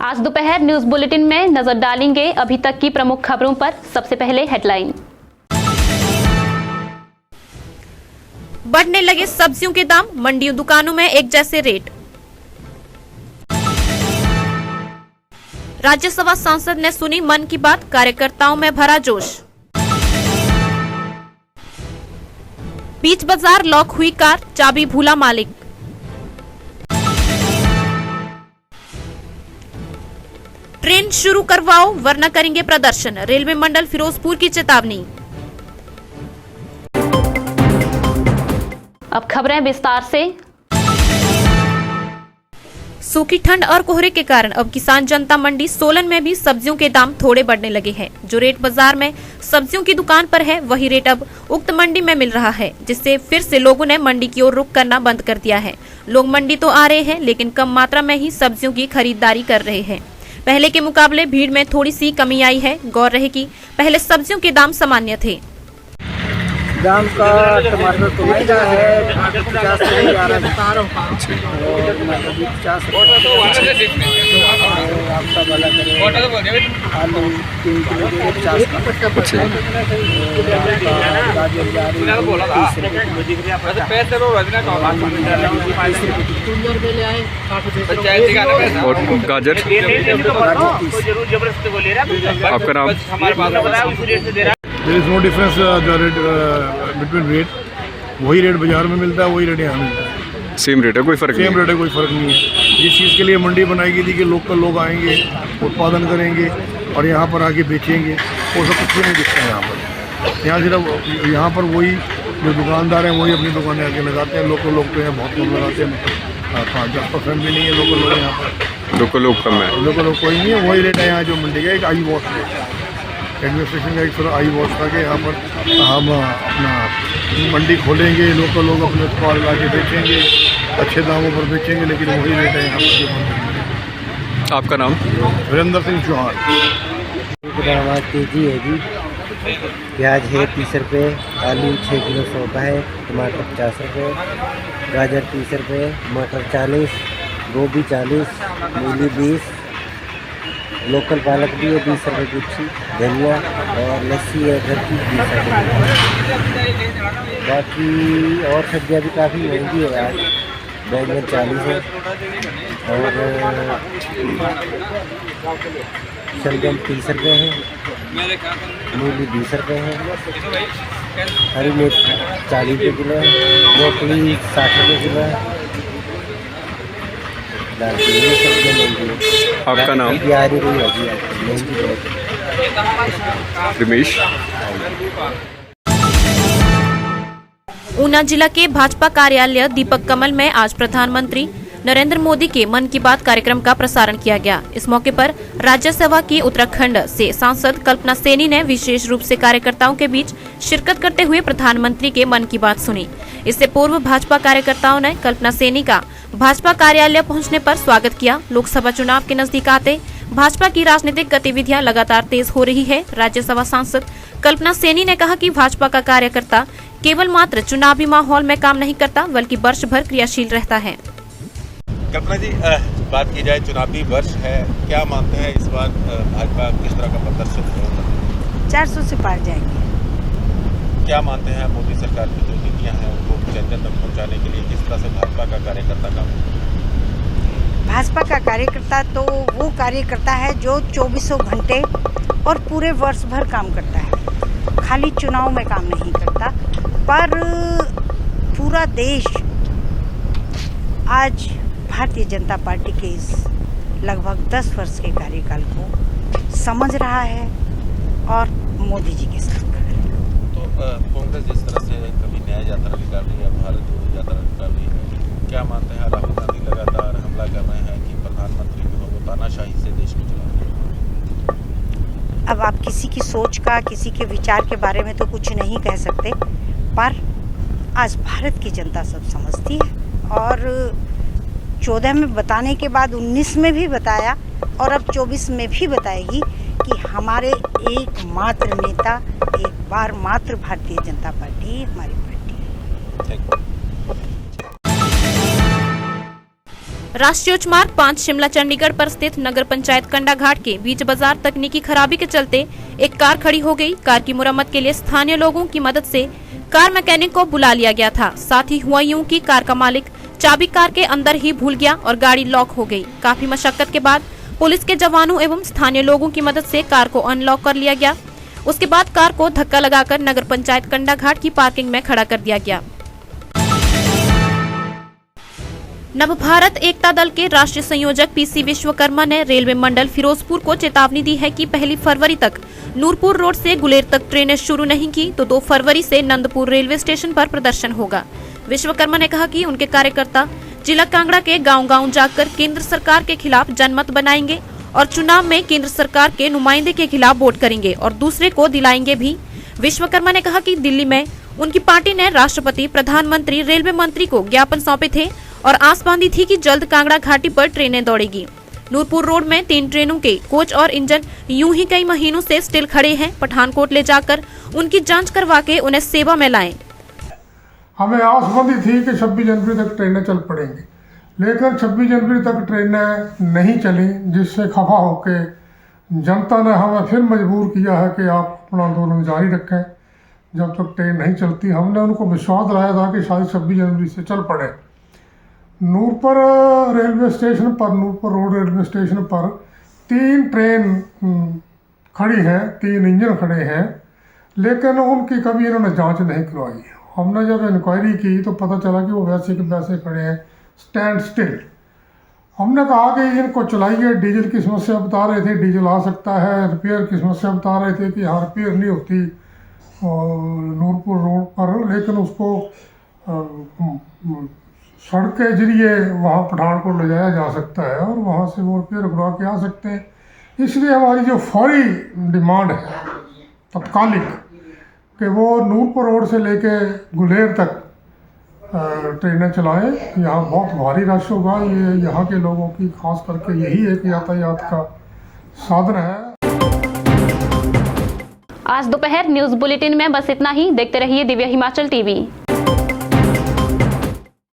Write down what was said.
आज दोपहर news bulletin में नजर डालेंगे अभी तक की प्रमुख खबरों पर। सबसे पहले हेडलाइन। बढ़ने लगे सब्जियों के दाम, मंडियों दुकानों में एक जैसे रेट। राज्यसभा सांसद ने सुनी मन की बात, कार्यकर्ताओं में भरा जोश। बीच बाजार लॉक हुई कार, चाबी भूला मालिक। ट्रेन शुरू करवाओ वरना करेंगे प्रदर्शन, रेलवे मंडल फिरोजपुर की चेतावनी। अब खबरें विस्तार से। सूखी ठंड और कोहरे के कारण अब किसान जनता मंडी सोलन में भी सब्जियों के दाम थोड़े बढ़ने लगे हैं। जो रेट बाजार में सब्जियों की दुकान पर है वही रेट अब उक्त मंडी में मिल रहा है, जिससे फिर से लोगों ने मंडी की ओर रुख करना बंद कर दिया है। लोग मंडी तो आ रहे हैं लेकिन कम मात्रा में ही सब्जियों की खरीदारी कर रहे हैं। पहले के मुकाबले भीड़ में थोड़ी सी कमी आई है। गौर रहे कि पहले सब्जियों के दाम सामान्य थे। दाम का टमाटर तो महंगा है, 50 से 11 बता रहा हूँ, और टमाटर भी 50 आपका वाला करें। आलू 3 किलो 50 का, गाजर जा रही है और गाजर आपका नाम? There is no difference the rate between rate. वही रेट बाजार में मिलता है, वही रेट यहाँ मिलता है। सेम रेट है, कोई फर्क नहीं? सेम रेट है, कोई फर्क नहीं है। जिस चीज़ के लिए मंडी बनाई गई थी कि लोकल लोग आएंगे, उत्पादन करेंगे और यहाँ पर आके बेचेंगे, वो सब कुछ नहीं दिखता है यहाँ पर। यहाँ सिर्फ यहाँ पर वही जो दुकानदार हैं वही अपनी दुकानें आके लगाते हैं। लोकल लोग तो यहाँ बहुत कम लगाते हैं, 5-10% भी नहीं है लोकल लोग यहाँ पर। लोकल लोग कम है, लोकल लोग कोई नहीं है। वही रेट है यहाँ जो मंडी का, एक आई वॉश रेट है एडमिनिस्ट्रेशन का, एक थोड़ा आई वॉश था कि यहाँ पर हम अपना मंडी खोलेंगे, लोकल लोग अपने उत्पाद ला के बेचेंगे, अच्छे दामों पर बेचेंगे, लेकिन वही रेट है यहाँ पर। आपका नाम? वीरेंद्र सिंह चौहान। हमारा तेजी है जी। प्याज है 30 रुपये, आलू 6 किलो 100 का है, टमाटर 50 रुपये, गाजर 30 रुपये, मटर 40, गोभी 40, मूली 20, लोकल पालक भी है 20 रुपये गुच्छी, धनिया और लस्सी है घर की 20 रुपये। बाकी और सब्जियाँ भी काफ़ी महंगी है यार। बैंगन 40 है और शलगम 30 रुपये है, मूली 20 रुपये है, हरी मिर्च 40 रुपये किलो है, ब्रोकली 60 रुपये किलो है। आपका नाम? रमेश। ऊना जिला के भाजपा कार्यालय दीपक कमल में आज प्रधानमंत्री नरेंद्र मोदी के मन की बात कार्यक्रम का प्रसारण किया गया। इस मौके पर राज्यसभा की उत्तराखंड से सांसद कल्पना सेनी ने विशेष रूप से कार्यकर्ताओं के बीच शिरकत करते हुए प्रधानमंत्री के मन की बात सुनी। इससे पूर्व भाजपा कार्यकर्ताओं ने कल्पना सेनी का भाजपा कार्यालय पहुंचने पर स्वागत किया। लोकसभा चुनाव के नजदीक आते भाजपा की राजनीतिक गतिविधियां लगातार तेज हो रही है। राज्यसभा सांसद कल्पना सेनी ने कहा कि भाजपा का कार्यकर्ता केवल मात्र चुनावी माहौल में काम नहीं करता बल्कि वर्ष भर क्रियाशील रहता है। कल्पना जी, बात की जाए चुनावी वर्ष है, क्या मानते हैं इस बार भाजपा किस तरह का प्रदर्शन होगा? 400 से पार जाएंगे। क्या मानते हैं मोदी सरकार की जो नीतियां हैं उनको जन जन तक पहुंचाने के लिए किस तरह से भाजपा का कार्यकर्ता काम? भाजपा का कार्यकर्ता तो वो कार्यकर्ता है जो 24 घंटे और पूरे वर्ष भर काम करता है, खाली चुनाव में काम नहीं करता। पर पूरा देश आज भारतीय जनता पार्टी के इस लगभग 10 वर्ष के कार्यकाल को समझ रहा है और मोदी जी के साथ खड़ा है। तो कांग्रेस जिस तरह से कभी न्याय यात्रा निकाल रही है, भारत जोड़ो यात्रा निकाल रही है, क्या मानते हैं राहुल गांधी लगातार हमला कर रहे हैं कि प्रधानमंत्री जो है वो तानाशाही से देश को चला रहे हैं? अब आप किसी की सोच का, किसी के विचार के बारे में तो कुछ नहीं कह सकते, पर आज भारत की जनता सब समझती है और 14 में बताने के बाद 19 में भी बताया और अब 24 में भी बताएगी कि हमारे एकमात्र नेता, एक बार मात्र भारतीय जनता पार्टी हमारी पार्टी है। राष्ट्रीय उच्च मार्ग 5 शिमला चंडीगढ़ पर स्थित नगर पंचायत कंडा घाट के बीच बाजार तकनीकी खराबी के चलते एक कार खड़ी हो गई। कार की मुरम्मत के लिए स्थानीय लोगों की मदद से कार मैकेनिक को बुला लिया गया था। साथ ही हुआ यूं कि कार का मालिक चाबी कार के अंदर ही भूल गया और गाड़ी लॉक हो गई। काफी मशक्कत के बाद पुलिस के जवानों एवं स्थानीय लोगों की मदद से कार को अनलॉक कर लिया गया। उसके बाद कार को धक्का लगाकर नगर पंचायत कंडा घाट की पार्किंग में खड़ा कर दिया गया। नवभारत एकता दल के राष्ट्रीय संयोजक पीसी विश्वकर्मा ने रेलवे मंडल फिरोजपुर को चेतावनी दी है कि 1 फरवरी तक नूरपुर रोड से गुलेर तक ट्रेनें शुरू नहीं की तो 2 फरवरी से नंदपुर रेलवे स्टेशन पर प्रदर्शन होगा। विश्वकर्मा ने कहा कि उनके कार्यकर्ता जिला कांगड़ा के गांव-गांव जाकर केंद्र सरकार के खिलाफ जनमत बनाएंगे और चुनाव में केंद्र सरकार के नुमाइंदे के खिलाफ वोट करेंगे और दूसरे को दिलाएंगे भी। विश्वकर्मा ने कहा कि दिल्ली में उनकी पार्टी ने राष्ट्रपति, प्रधानमंत्री, रेलवे मंत्री को ज्ञापन सौंपे थे और आस बांधी थी कि जल्द कांगड़ा घाटी पर ट्रेनें दौड़ेगी। नूरपुर रोड में 3 ट्रेनों के कोच और इंजन यूं ही कई महीनों से स्टिल खड़े हैं। पठानकोट ले जाकर उनकी जांच करवा के उन्हें सेवा में लाएं। हमें आस बंधी थी कि 26 जनवरी तक ट्रेनें चल पड़ेंगी, लेकिन 26 जनवरी तक ट्रेनें नहीं चली, जिससे खफा होकर जनता ने हमें फिर मजबूर किया है कि आप अपना आंदोलन जारी रखें जब तक ट्रेन नहीं चलती। हमने उनको विश्वास दिलाया था कि शायद 26 जनवरी से चल पड़े। नूरपुर रेलवे स्टेशन पर, नूरपुर रोड रेलवे स्टेशन पर 3 ट्रेन खड़ी हैं, 3 इंजन खड़े हैं, लेकिन उनकी कभी इन्होंने जांच नहीं करवाई। हमने जब इंक्वायरी की तो पता चला कि वो वैसे के वैसे खड़े हैं, स्टैंड स्टिल। हमने कहा कि इनको चलाइए। डीजल की समस्या बता रहे थे, डीजल आ सकता है। रिपेयर की समस्या बता रहे थे कि यहाँ रिपेयर नहीं होती नूरपुर रोड पर, लेकिन उसको सड़क के जरिए वहाँ पठानकोट ले जाया जा सकता है और वहाँ से वो रिपेयर करवा के आ सकते हैं। इसलिए हमारी जो फौरी डिमांड है तत्कालिक कि वो नूरपुर रोड से लेके गुलेर तक ट्रेनें चलाएं। यहाँ बहुत भारी रश होगा। ये यहाँ के लोगों की खास करके यही एक यातायात का साधन है। आज दोपहर न्यूज बुलेटिन में बस इतना ही। देखते रहिए दिव्य हिमाचल टीवी।